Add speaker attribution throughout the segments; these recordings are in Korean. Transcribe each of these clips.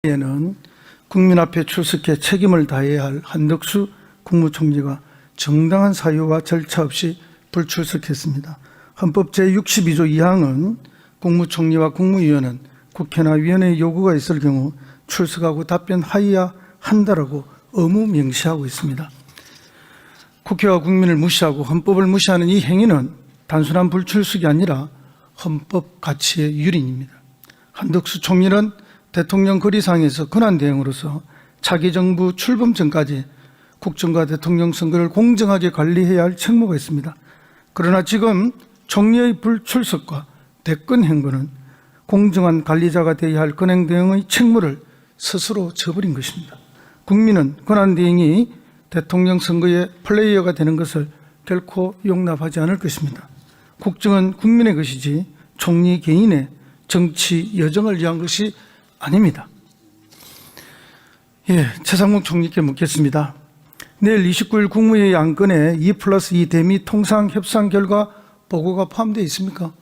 Speaker 1: 에는 국민 앞에 출석해 책임을 다해야 할 한덕수 국무총리가 정당한 사유와 절차 없이 불출석했습니다. 헌법 제62조 2항은 국무총리와 국무위원은 국회나 위원회의 요구가 있을 경우 출석하고 답변하여야 한다라고 의무 명시하고 있습니다. 국회와 국민을 무시하고 헌법을 무시하는 이 행위는 단순한 불출석이 아니라 헌법 가치의 유린입니다. 한덕수 총리는 대통령 거리상에서 권한대행으로서 차기 정부 출범 전까지 국정과 대통령 선거를 공정하게 관리해야 할 책무가 있습니다. 그러나 지금 총리의 불출석과 대권 행보는 공정한 관리자가 되어야 할 권한대행의 책무를 스스로 져버린 것입니다. 국민은 권한대행이 대통령 선거의 플레이어가 되는 것을 결코 용납하지 않을 것입니다. 국정은 국민의 것이지 총리 개인의 정치 여정을 위한 것이 아닙니다. 최상목 총리께 묻겠습니다. 내일 29일 국무회의 안건에 2+2 대미 통상 협상 결과 보고가 포함되어 있습니까?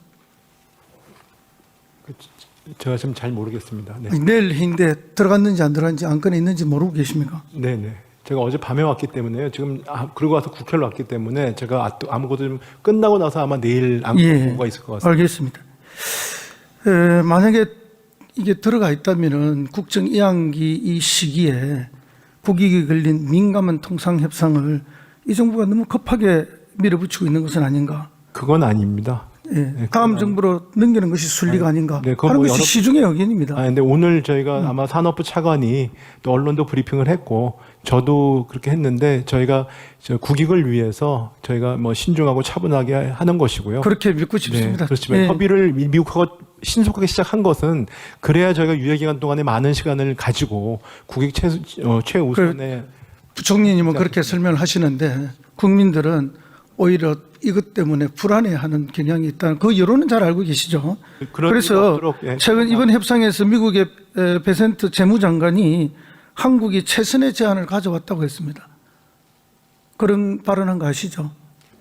Speaker 2: 제가 지금 잘 모르겠습니다. 네.
Speaker 1: 내일 회의인데 들어갔는지 안 들어갔는지 안건에 있는지 모르고 계십니까?
Speaker 2: 네네. 제가 어제 밤에 왔기 때문에요. 지금 그러고 와서 국회로 왔기 때문에 제가 아무것도 좀 끝나고 나서 아마 내일 안건 보고가 있을 것 같습니다.
Speaker 1: 알겠습니다. 만약에 이게 들어가 있다면은 국정 2학기 이 시기에 국익이 걸린 민감한 통상 협상을 이 정부가 너무 급하게 밀어붙이고 있는 것은 아닌가?
Speaker 2: 그건 아닙니다.
Speaker 1: 네, 다음 정부로 넘기는 것이 순리가 아닌가
Speaker 2: 네,
Speaker 1: 하는 것이 시중의 의견입니다.
Speaker 2: 근데 오늘 저희가 아마 산업부 차관이 또 언론도 브리핑을 했고 저도 그렇게 했는데 저희가 국익을 위해서 저희가 뭐 신중하고 차분하게 하는 것이고요.
Speaker 1: 그렇게 믿고 싶습니다.
Speaker 2: 네, 그렇지만 협의를 미국하고 신속하게 시작한 것은 그래야 저희가 유예기간 동안에 많은 시간을 가지고 국익 최우선에
Speaker 1: 부총리님은 그렇게 설명을 하시는데 국민들은 오히려 이것 때문에 불안해하는 경향이 있다는 그 여론은 잘 알고 계시죠. 그래서 최근 이번 협상에서 미국의 베센트 재무장관이 한국이 최선의 제안을 가져왔다고 했습니다. 그런 발언한 거 아시죠?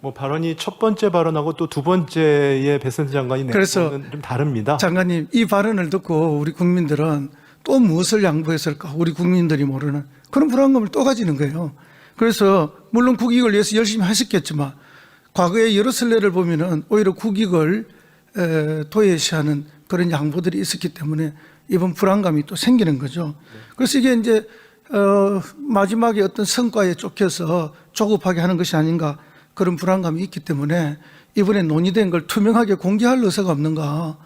Speaker 2: 뭐 발언이 첫 번째 발언하고 또 두 번째의 베센트 장관이
Speaker 1: 그래서
Speaker 2: 좀 다릅니다.
Speaker 1: 장관님, 이 발언을 듣고 우리 국민들은 또 무엇을 양보했을까? 우리 국민들이 모르는 그런 불안감을 또 가지는 거예요. 그래서 물론 국익을 위해서 열심히 하셨겠지만 과거의 여러 선례를 보면은 오히려 국익을 도외시하는 그런 양보들이 있었기 때문에 이번 불안감이 또 생기는 거죠. 그래서 이게 이제 마지막에 어떤 성과에 쫓겨서 조급하게 하는 것이 아닌가 그런 불안감이 있기 때문에 이번에 논의된 걸 투명하게 공개할 의사가 없는가,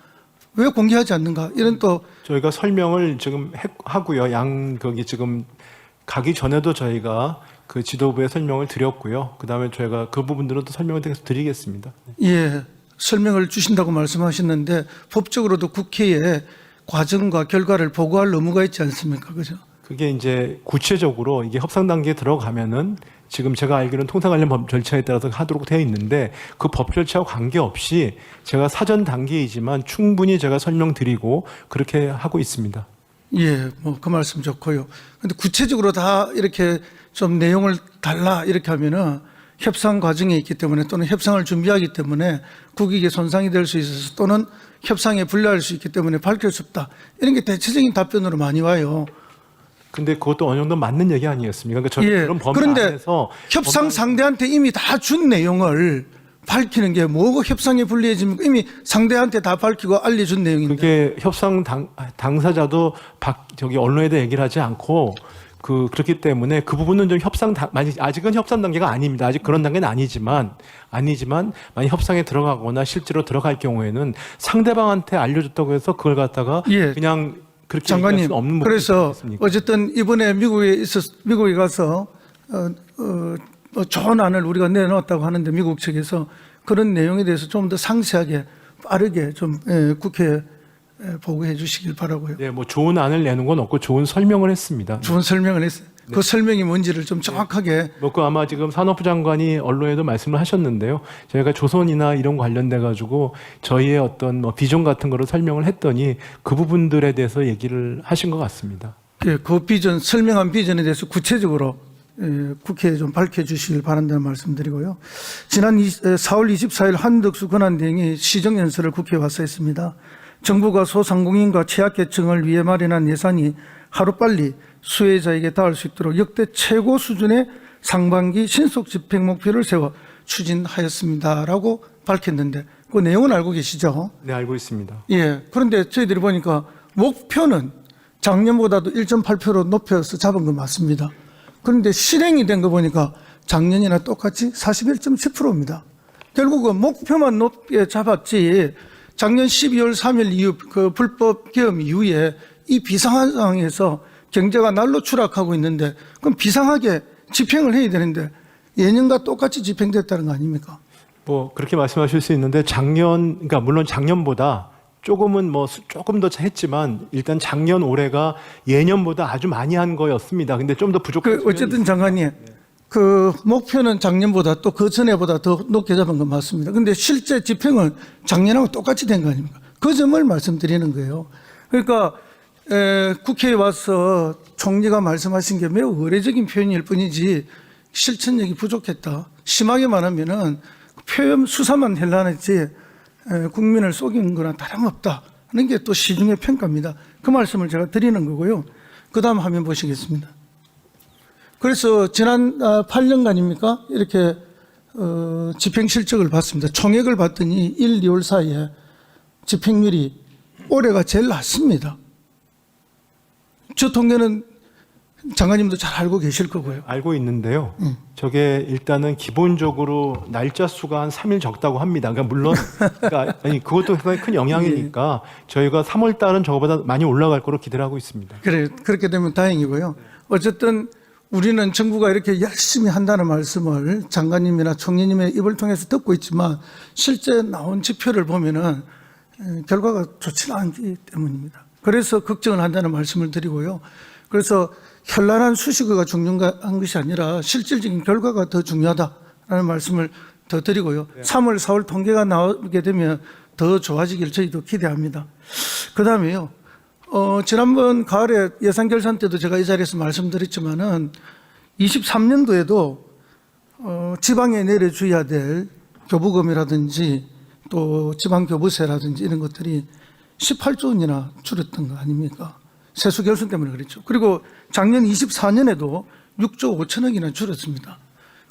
Speaker 1: 왜 공개하지 않는가 이런 또
Speaker 2: 저희가 설명을 지금 하고요. 거기 지금 가기 전에도 저희가 그 지도부에 설명을 드렸고요. 그다음에 저희가 그 부분들은 또 설명을 계속 드리겠습니다.
Speaker 1: 예, 설명을 주신다고 말씀하셨는데 법적으로도 국회에 과정과 결과를 보고할 의무가 있지 않습니까? 그죠?
Speaker 2: 그게 이제 구체적으로 이게 협상 단계에 들어가면은 지금 제가 알기로는 통상 관련 법 절차에 따라서 하도록 되어 있는데 그 법 절차와 관계없이 제가 사전 단계이지만 충분히 제가 설명드리고 그렇게 하고 있습니다.
Speaker 1: 예, 뭐 그 말씀 좋고요. 근데 구체적으로 다 이렇게 좀 내용을 달라 이렇게 하면은 협상 과정에 있기 때문에 또는 협상을 준비하기 때문에 국익에 손상이 될 수 있어서 또는 협상에 불리할 수 있기 때문에 밝힐 수 없다. 이런 게 대체적인 답변으로 많이 와요.
Speaker 2: 근데 그것도 어느 정도 맞는 얘기 아니겠습니까? 그러니까 저는 그런 범위
Speaker 1: 그런데
Speaker 2: 안에서
Speaker 1: 협상 상대한테 이미 다 준 내용을 밝히는 게 뭐고 협상에 불리해집니까? 이미 상대한테 다 밝히고 알려준 내용인데.
Speaker 2: 그게 협상 당사자도 언론에다 얘기를 하지 않고 그렇기 때문에 그 부분은 좀 아직은 협상 단계가 아닙니다. 아직 그런 단계는 아니지만 만약 협상에 들어가거나 실제로 들어갈 경우에는 상대방한테 알려줬다고 해서 그걸 갖다가 그냥 그렇게
Speaker 1: 장관님,
Speaker 2: 얘기할 수는 없는
Speaker 1: 그래서 어쨌든 이번에 미국에 가서 좋은 안을 우리가 내놓았다고 하는데 미국 측에서 그런 내용에 대해서 좀 더 상세하게 빠르게 좀 국회에 보고해 주시길 바라고요.
Speaker 2: 네, 뭐 좋은 안을 내는 건 없고 좋은 설명을 했습니다.
Speaker 1: 좋은 설명을 했어요. 네. 그 설명이 뭔지를 좀 정확하게.
Speaker 2: 그 아마 지금 산업부 장관이 언론에도 말씀을 하셨는데요. 저희가 조선이나 이런 관련돼 가지고 저희의 어떤 비전 같은 거를 설명을 했더니 그 부분들에 대해서 얘기를 하신 것 같습니다.
Speaker 1: 그 비전, 설명한 비전에 대해서 구체적으로 국회에 좀 밝혀주시길 바란다는 말씀드리고요. 지난 4월 24일 한덕수 권한대행이 시정연설을 국회에 와서 했습니다. 정부가 소상공인과 취약계층을 위해 마련한 예산이 하루빨리 수혜자에게 닿을 수 있도록 역대 최고 수준의 상반기 신속 집행 목표를 세워 추진하였습니다라고 밝혔는데 그 내용은 알고 계시죠?
Speaker 2: 네, 알고 있습니다.
Speaker 1: 예. 그런데 저희들이 보니까 목표는 작년보다도 1.8% 높여서 잡은 건 맞습니다. 그런데 실행이 된 거 보니까 작년이나 똑같이 41.10%입니다. 결국은 목표만 높게 잡았지 작년 12월 3일 이후 그 불법 계엄 이후에 이 비상한 상황에서 경제가 날로 추락하고 있는데 그럼 비상하게 집행을 해야 되는데 예년과 똑같이 집행됐다는 거 아닙니까?
Speaker 2: 뭐 그렇게 말씀하실 수 있는데 그러니까 물론 작년보다 조금은 조금 더 했지만 일단 작년 올해가 예년보다 아주 많이 한 거였습니다. 근데 좀 더 부족한
Speaker 1: 어쨌든 장관님 그 목표는 작년보다 또 그 전에보다 더 높게 잡은 건 맞습니다. 근데 실제 집행은 작년하고 똑같이 된 거 아닙니까? 그 점을 말씀드리는 거예요. 그러니까 국회에 와서 총리가 말씀하신 게 매우 의례적인 표현일 뿐이지 실천력이 부족했다. 심하게 말하면은 표현 수사만 hel라했지 국민을 속인 거나 다름없다 하는 게 또 시중의 평가입니다. 그 말씀을 제가 드리는 거고요. 그 다음 화면 보시겠습니다. 그래서 지난 8년간입니까? 이렇게 집행 실적을 봤습니다. 총액을 봤더니 1, 2월 사이에 집행률이 올해가 제일 낮습니다. 저 통계는 장관님도 잘 알고 계실 거고요.
Speaker 2: 알고 있는데요. 저게 일단은 기본적으로 날짜 수가 한 3일 적다고 합니다. 그러니까 물론 아니 그것도 상당히 큰 영향이니까 저희가 3월 달은 저거보다 많이 올라갈 거로 기대를 하고 있습니다.
Speaker 1: 그래 그렇게 되면 다행이고요. 어쨌든 우리는 정부가 이렇게 열심히 한다는 말씀을 장관님이나 총리님의 입을 통해서 듣고 있지만 실제 나온 지표를 보면은 결과가 좋지는 않기 때문입니다. 그래서 걱정을 한다는 말씀을 드리고요. 그래서 현란한 수식어가 중요한 것이 아니라 실질적인 결과가 더 중요하다라는 말씀을 더 드리고요. 3월, 4월 통계가 나오게 되면 더 좋아지길 저희도 기대합니다. 그 다음에요. 지난번 가을에 예산결산 때도 제가 이 자리에서 말씀드렸지만은 23년도에도 지방에 내려줘야 될 교부금이라든지 또 지방교부세라든지 이런 것들이 18조 원이나 줄었던 거 아닙니까? 세수 결손 때문에 그랬죠. 그리고 작년 24년에도 6조 5천억이나 줄었습니다.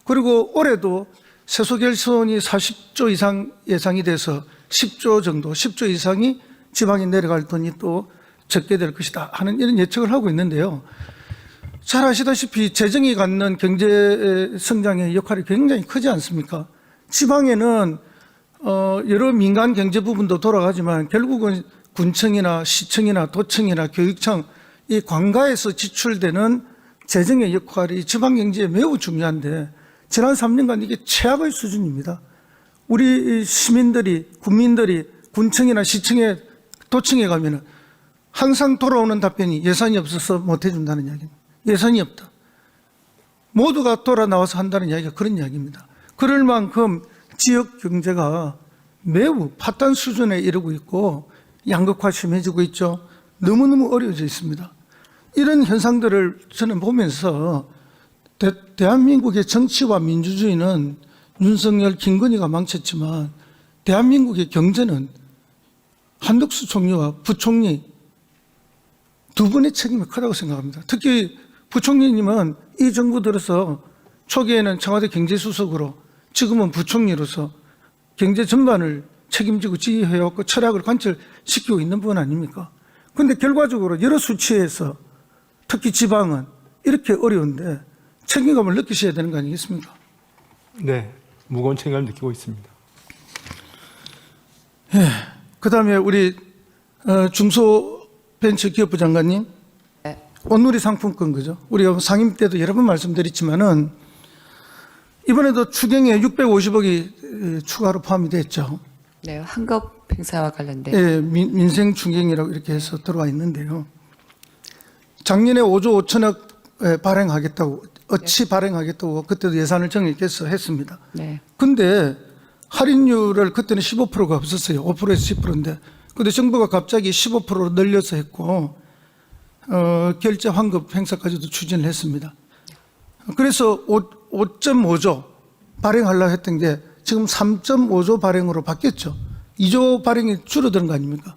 Speaker 1: 그리고 올해도 세수 결손이 40조 이상 예상이 돼서 10조 정도, 10조 이상이 지방에 내려갈 돈이 또 적게 될 것이다 하는 이런 예측을 하고 있는데요. 잘 아시다시피 재정이 갖는 경제 성장의 역할이 굉장히 크지 않습니까? 지방에는 여러 민간 경제 부분도 돌아가지만 결국은 군청이나 시청이나 도청이나 교육청 이 관가에서 지출되는 재정의 역할이 지방 경제에 매우 중요한데 지난 3년간 이게 최악의 수준입니다. 우리 시민들이 국민들이 군청이나 시청에 도청에 가면은 항상 돌아오는 답변이 예산이 없어서 못 해준다는 이야기입니다. 예산이 없다. 모두가 돌아 나와서 한다는 이야기가 그런 이야기입니다. 그럴 만큼 지역 경제가 매우 파탄 수준에 이르고 있고 양극화 심해지고 있죠. 너무너무 어려워져 있습니다. 이런 현상들을 저는 보면서 대한민국의 정치와 민주주의는 윤석열, 김건희가 망쳤지만 대한민국의 경제는 한덕수 총리와 부총리 두 분의 책임이 크다고 생각합니다. 특히 부총리님은 이 정부 들어서 초기에는 청와대 경제수석으로 지금은 부총리로서 경제 전반을 책임지고 지휘해왔고 철학을 관철시키고 있는 분 아닙니까? 그런데 결과적으로 여러 수치에서 특히 지방은 이렇게 어려운데 책임감을 느끼셔야 되는 거 아니겠습니까?
Speaker 2: 네, 무거운 책임감을 느끼고 있습니다.
Speaker 1: 그 다음에 우리 중소벤처기업부 장관님, 온누리 상품권 그죠? 우리가 상임 때도 여러 번 말씀드렸지만은 이번에도 추경에 650억이 추가로 포함이 됐죠.
Speaker 3: 네, 환급 행사와 관련된.
Speaker 1: 예, 민생 추경이라고 이렇게 해서 들어와 있는데요. 작년에 5조 5천억 발행하겠다고, 발행하겠다고 그때도 예산을 정액해서 했습니다.
Speaker 3: 네.
Speaker 1: 근데 할인율을 그때는 15%가 없었어요. 5%에서 10%인데. 근데 정부가 갑자기 15%로 늘려서 했고, 결제 환급 행사까지도 추진을 했습니다. 그래서 5.5조 발행하려고 했던 게 지금 3.5조 발행으로 바뀌었죠. 2조 발행이 줄어드는 거 아닙니까?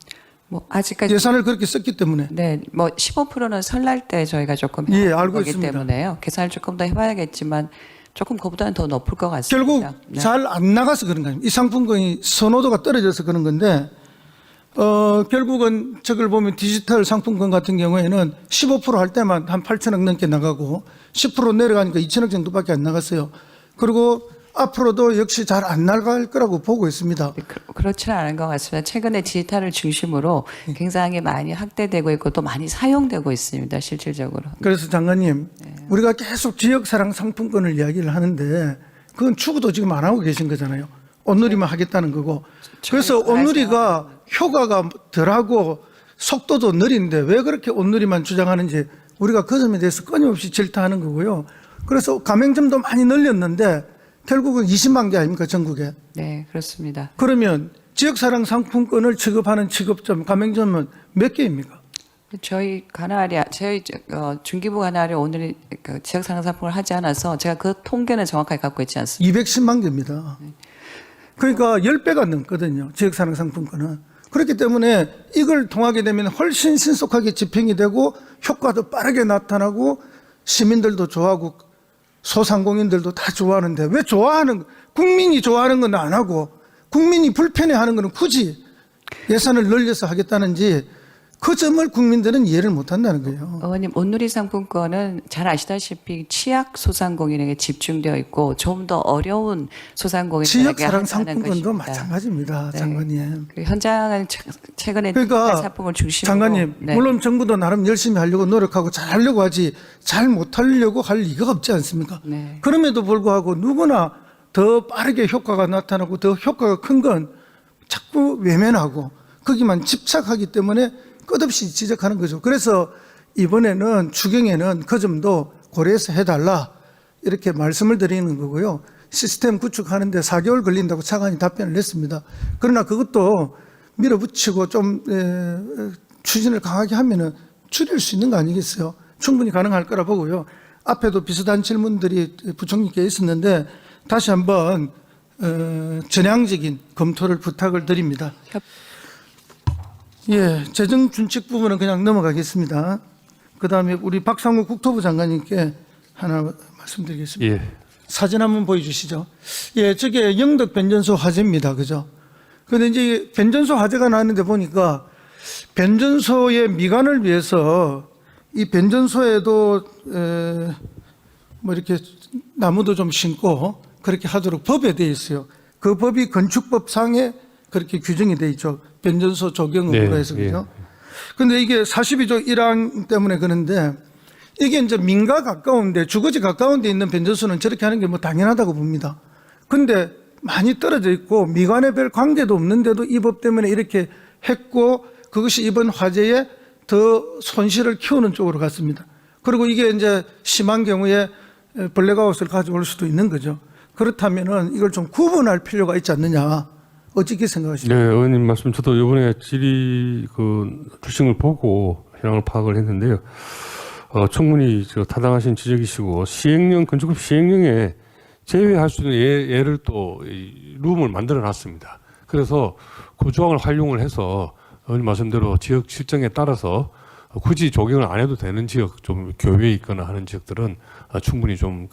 Speaker 3: 뭐 아직까지
Speaker 1: 예산을 그렇게 썼기 때문에.
Speaker 3: 네, 뭐 15%는 설날 때 저희가 조금
Speaker 1: 예,
Speaker 3: 해본
Speaker 1: 알고
Speaker 3: 거기
Speaker 1: 있습니다.
Speaker 3: 때문에요. 계산을 조금 더 해봐야겠지만 조금 그보다는 더 높을 것 같습니다.
Speaker 1: 결국
Speaker 3: 네.
Speaker 1: 잘 안 나가서 그런 거아닙니까? 이 상품권이 선호도가 떨어져서 그런 건데, 결국은 저걸 보면 디지털 상품권 같은 경우에는 15% 할 때만 한 8천억 넘게 나가고 10% 내려가니까 2천억 정도밖에 안 나갔어요. 그리고 앞으로도 역시 잘 안 나갈 거라고 보고 있습니다.
Speaker 3: 그렇지는 않은 것 같습니다. 최근에 디지털을 중심으로 굉장히 많이 확대되고 있고 또 많이 사용되고 있습니다. 실질적으로.
Speaker 1: 그래서 장관님, 우리가 계속 지역사랑 상품권을 이야기를 하는데 그건 추구도 지금 안 하고 계신 거잖아요. 온누리만 하겠다는 거고. 그래서 온누리가 효과가 덜하고 속도도 느린데 왜 그렇게 온누리만 주장하는지 우리가 그 점에 대해서 끊임없이 질타하는 거고요. 그래서 가맹점도 많이 늘렸는데 결국은 20만 개 아닙니까, 전국에.
Speaker 3: 네, 그렇습니다.
Speaker 1: 그러면 지역사랑 상품권을 취급하는 취급점, 가맹점은 몇 개입니까?
Speaker 3: 저희 중기부 관할이 오늘 그 지역 상상품을 하지 않아서 제가 그 통계는 정확하게 갖고 있지 않습니다.
Speaker 1: 210만 개입니다. 그러니까 10배가 넘거든요, 지역사랑 상품권은. 그렇기 때문에 이걸 통하게 되면 훨씬 신속하게 집행이 되고 효과도 빠르게 나타나고 시민들도 좋아하고 소상공인들도 다 좋아하는데 왜 국민이 좋아하는 건 안 하고 국민이 불편해하는 거는 굳이 예산을 늘려서 하겠다는지 그 점을 국민들은 이해를 못 한다는 거예요.
Speaker 3: 의원님, 온누리 상품권은 잘 아시다시피 취약 소상공인에게 집중되어 있고 좀 더 어려운 소상공인에게
Speaker 1: 지역사랑
Speaker 3: 하는
Speaker 1: 상품권도
Speaker 3: 것입니다.
Speaker 1: 마찬가지입니다,
Speaker 3: 네.
Speaker 1: 장관님.
Speaker 3: 그 현장은 최근에
Speaker 1: 그러니까
Speaker 3: 상품을 중심으로
Speaker 1: 장관님,
Speaker 3: 네.
Speaker 1: 물론 정부도 나름 열심히 하려고 노력하고 잘 하려고 하지 잘 못하려고 할 리가 없지 않습니까?
Speaker 3: 네.
Speaker 1: 그럼에도 불구하고 누구나 더 빠르게 효과가 나타나고 더 효과가 큰 건 자꾸 외면하고 거기만 집착하기 때문에 끝없이 지적하는 거죠. 그래서 이번에는 추경에는 그 점도 고려해서 해달라 이렇게 말씀을 드리는 거고요. 시스템 구축하는데 4개월 걸린다고 차관이 답변을 냈습니다. 그러나 그것도 밀어붙이고 좀 추진을 강하게 하면은 줄일 수 있는 거 아니겠어요? 충분히 가능할 거라 보고요. 앞에도 비슷한 질문들이 부총리께 있었는데 다시 한번 전향적인 검토를 부탁을 드립니다. 예, 재정 준칙 부분은 그냥 넘어가겠습니다. 그 다음에 우리 박상우 국토부 장관님께 하나 말씀드리겠습니다.
Speaker 4: 예.
Speaker 1: 사진 한번 보여주시죠. 예, 저게 영덕 변전소 화재입니다. 그죠? 그런데 이제 변전소 화재가 나왔는데 보니까 변전소의 미관을 위해서 이 변전소에도 뭐 이렇게 나무도 좀 심고 그렇게 하도록 법에 되어 있어요. 그 법이 건축법상에 그렇게 규정이 되어 있죠. 변전소 조경으로 해서 그죠. 그런데 이게 42조 1항 때문에 그런데 이게 이제 민가 가까운데 주거지 가까운 데 있는 변전소는 저렇게 하는 게 뭐 당연하다고 봅니다. 근데 많이 떨어져 있고 미관에 별 관계도 없는데도 이 법 때문에 이렇게 했고 그것이 이번 화재에 더 손실을 키우는 쪽으로 갔습니다. 그리고 이게 이제 심한 경우에 블랙아웃을 가져올 수도 있는 거죠. 그렇다면은 이걸 좀 구분할 필요가 있지 않느냐. 어떻게 생각하십니까?
Speaker 4: 네, 의원님 말씀 저도 이번에 질의 출신을 보고 현황을 파악을 했는데요. 충분히 타당하신 지적이시고 시행령 건축법 시행령에 제외할 수 있는 예를 또 룸을 만들어 놨습니다. 그래서 그 조항을 활용을 해서 의원님 말씀대로 지역 실정에 따라서 굳이 적용을 안 해도 되는 지역, 좀 교외에 있거나 하는 지역들은 충분히 좀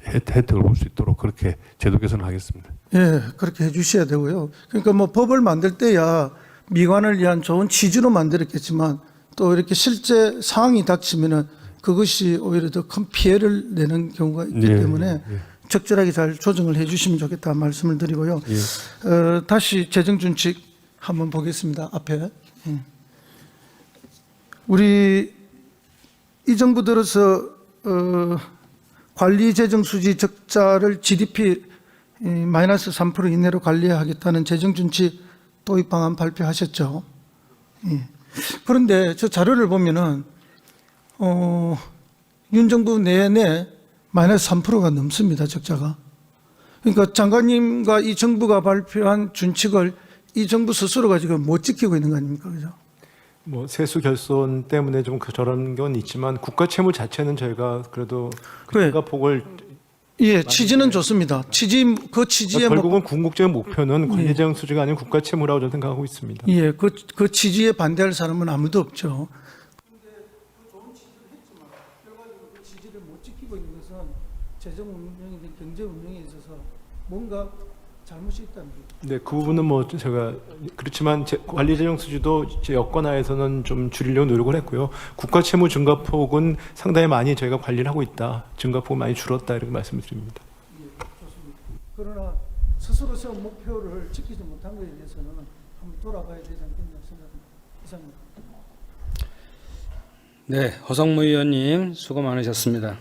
Speaker 4: 혜택을 볼 수 있도록 그렇게 제도 개선을 하겠습니다.
Speaker 1: 예, 그렇게 해 주셔야 되고요. 그러니까 뭐 법을 만들 때야 미관을 위한 좋은 취지로 만들었겠지만 또 이렇게 실제 상황이 닥치면은 그것이 오히려 더 큰 피해를 내는 경우가 있기 때문에 적절하게 잘 조정을 해 주시면 좋겠다 말씀을 드리고요. 다시 재정준칙 한번 보겠습니다. 앞에. 우리 이 정부 들어서 관리 재정 수지 적자를 GDP 마이너스 3% 이내로 관리하겠다는 재정준칙 도입 방안 발표하셨죠. 그런데 저 자료를 보면은 윤 정부 내내 마이너스 3%가 넘습니다. 적자가. 그러니까 장관님과 이 정부가 발표한 준칙을 이 정부 스스로가 지금 못 지키고 있는 거 아닙니까? 그죠?
Speaker 2: 뭐 세수 결손 때문에 좀 저런 건 있지만 국가 채무 자체는 저희가 그래도
Speaker 1: 그래.
Speaker 2: 국가 폭을
Speaker 1: 예, 취지는 좋습니다. 그 취지의
Speaker 2: 결국은 궁극적인 목표는 관리재정 수지가 아닌 국가 채무라고 저는 생각하고 있습니다.
Speaker 1: 예, 그 취지에 반대할 사람은 아무도 없죠. 그런데 그 좋은 취지를 했지만 결과적으로 그 취지를 못 지키고 있는 것은 재정 운영이든 경제 운영에 있어서 뭔가 잘못이 있다는 거죠.
Speaker 2: 네, 그 부분은 뭐 제가 그렇지만 관리재정 수지도 제 여권 하에서는 좀 줄이려고 노력을 했고요. 국가 채무 증가폭은 상당히 많이 저희가 관리를 하고 있다. 증가폭이 많이 줄었다 이렇게 말씀드립니다.
Speaker 1: 예, 좋습니다. 그러나 스스로 세운 목표를 지키지 못한 것에 대해서는 한번 돌아가야 되지 않겠나 생각합니다. 이상입니다.
Speaker 5: 네, 허성무 의원님 수고 많으셨습니다.